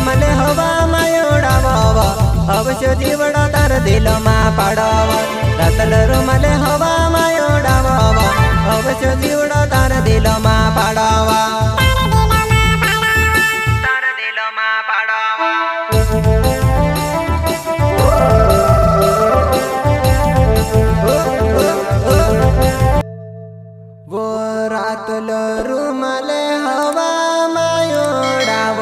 रुमाले हवा मायोडाव अवश्य जीवड़ा तार दिल मा पाड़व रातल रुमाले हवा मायोडाव अवश्य जीवड़ा तार दिल मा पाड़व तार दिल मा पाड़व वो रातल रुमाले हवा मायोडाव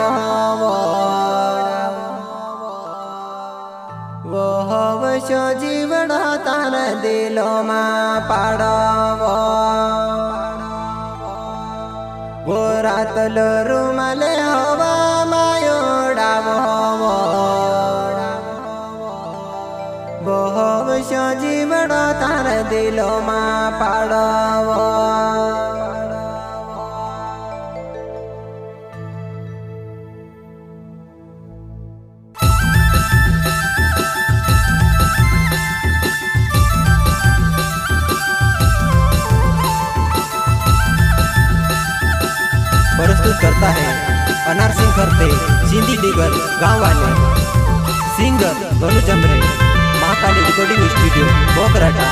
वो अवश्य जीवड़ा तार दिल मा पाड़व वो रातल रुमाले हवा मायोडाव वो अवश्य जीवड़ा तार दिल मा पाड़व प्रस्तुत करता है अनार सिंह करते सिंधी लीगल गांव वाले सिंगर गोलू जमरे महाकाली रिकॉर्डिंग स्टूडियो बोकराटा।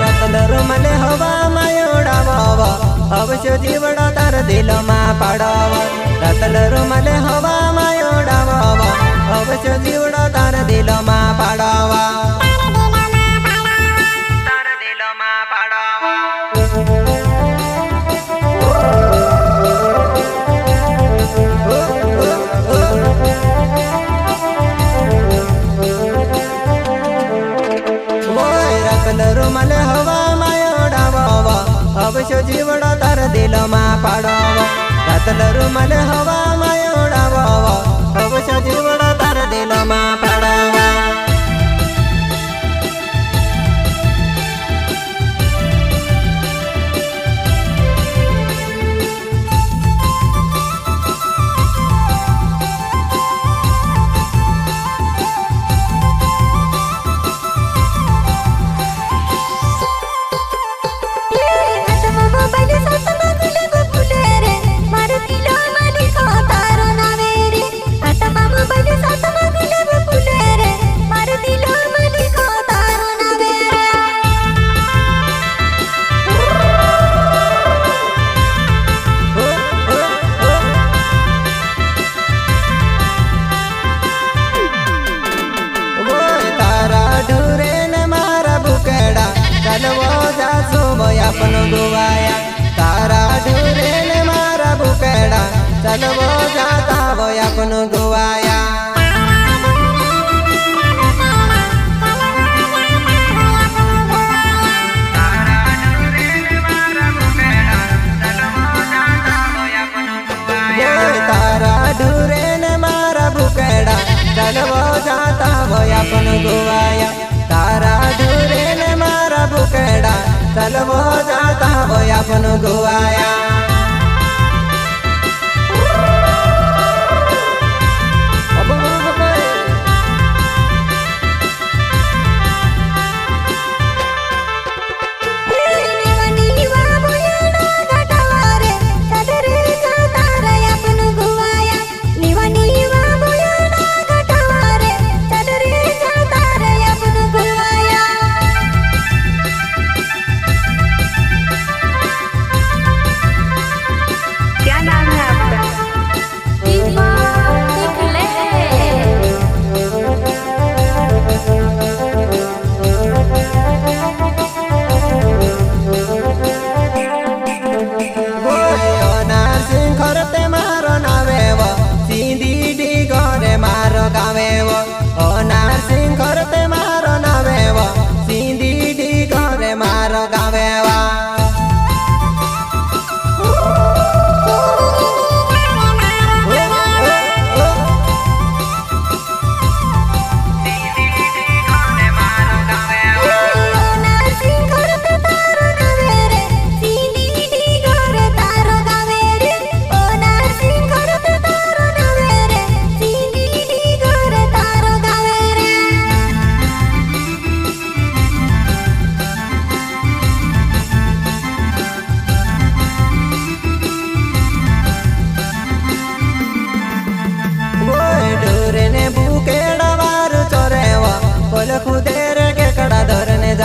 रातल रुमाले हवा मायोडाव अवश्य जीवड़ा तार दिल मा पाड़व रातल रुमाले हवा मायोडाव अवश्य जीवड़ा तार दिल मा पाड़व तार दिल मा पाड़व रातल रुमाले हवा मायोडाव अवश्य जीवड़ा तार दिल मा पाड़व रातल रुमाले हवा मायोडाव अवश्य जीवड़ा तार दिल मा पाड़व अपनो गुवाया तारा ढूरे ने मारा बुकेड़ा चलवो जाता वो अपनो गुवाया तारा ढूरे ने मारा बुकेड़ा चलवो जाता वो अपनो गुवाया तारा ढूरे ने मारा बुकेड़ा चलवो जाता वो अपनो गुवाया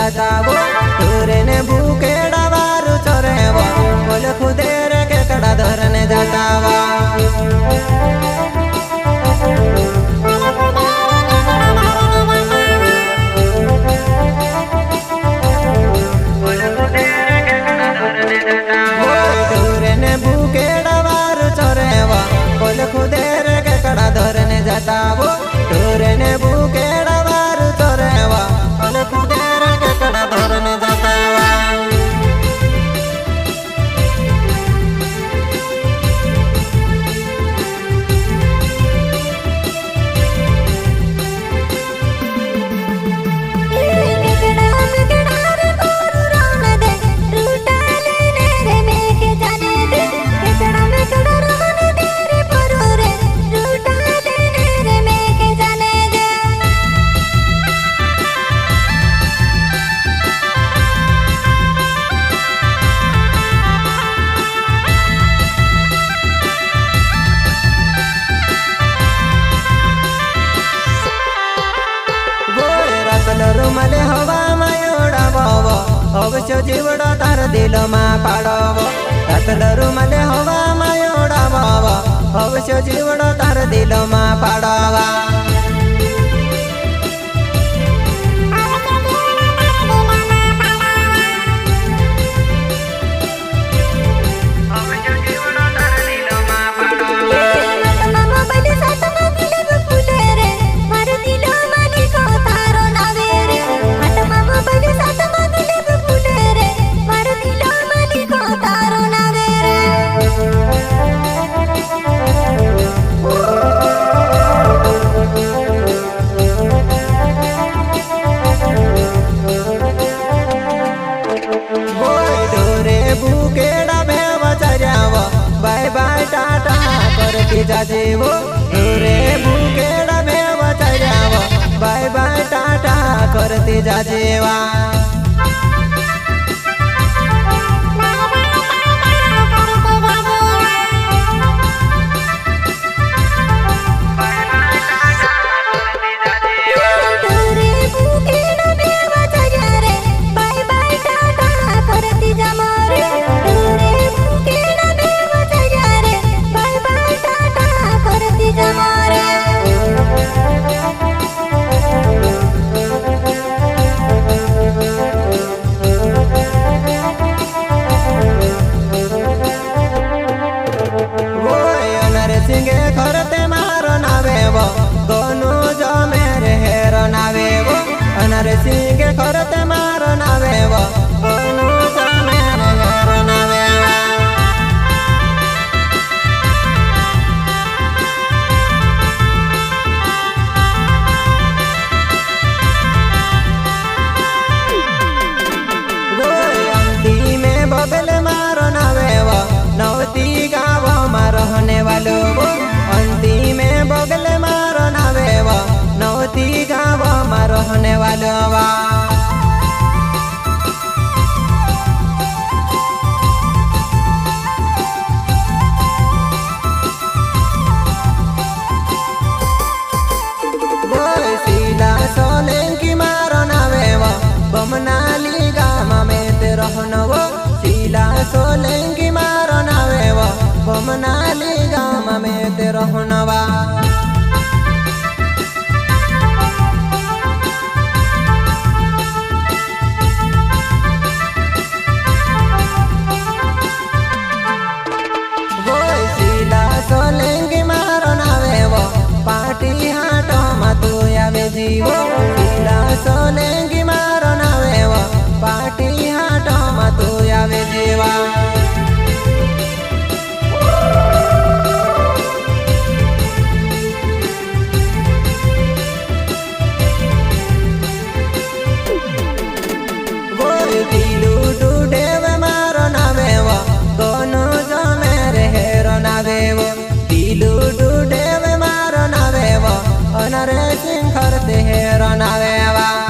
जाता वो टूरे ने भूखेड़ा वारू चोरे वो बोल खुदे रे केकड़ा धरने जाता वा खुदे रे केकड़ा धरने जाता वो टूरे ने भूखेड़ा वारू चोरे वा बोल खुदे रे केकड़ा धरने जाता वा रुमाले हवा मायोड़ा बाबा अवश्य जीवड़ा तार दिल मा पाड़ावो रतल रुमाले हवा मायोड़ा बाबा अवश्य जीवड़ा तार दिल मा पाड़ावा बाय बाय टाटा करती जाजेवो रे भूखेड़ा में बचायावो बाय बाय टाटा करती जाजेवा सिंगे खरते मारो नावे वो गोनू जो मेरे हेरो नावे वो अनर सिंगे खरते मारो नावे वो गोनू जो मेरे हेरो नावे वो अंती में बगल मारो नावे वो नौती गाँव में रहने वालों अंती में बगल मारो नावे वो नौती गाँव में रहने वालों वा सीला सोलंकी मारो नावे वो बमनाली गाँव में ते रहनो वो सीला सोलंकी मारो नावे वो बमनाली गाँव में ते रहनवा वो सीला सोलंकी मारो नावे वो पार्टी हाटो मत आवे जीवो सीला सोलंकी मारो नावे वो पार्टी हाटो मत आवे जीवा सिंह करते हैं रनावे वा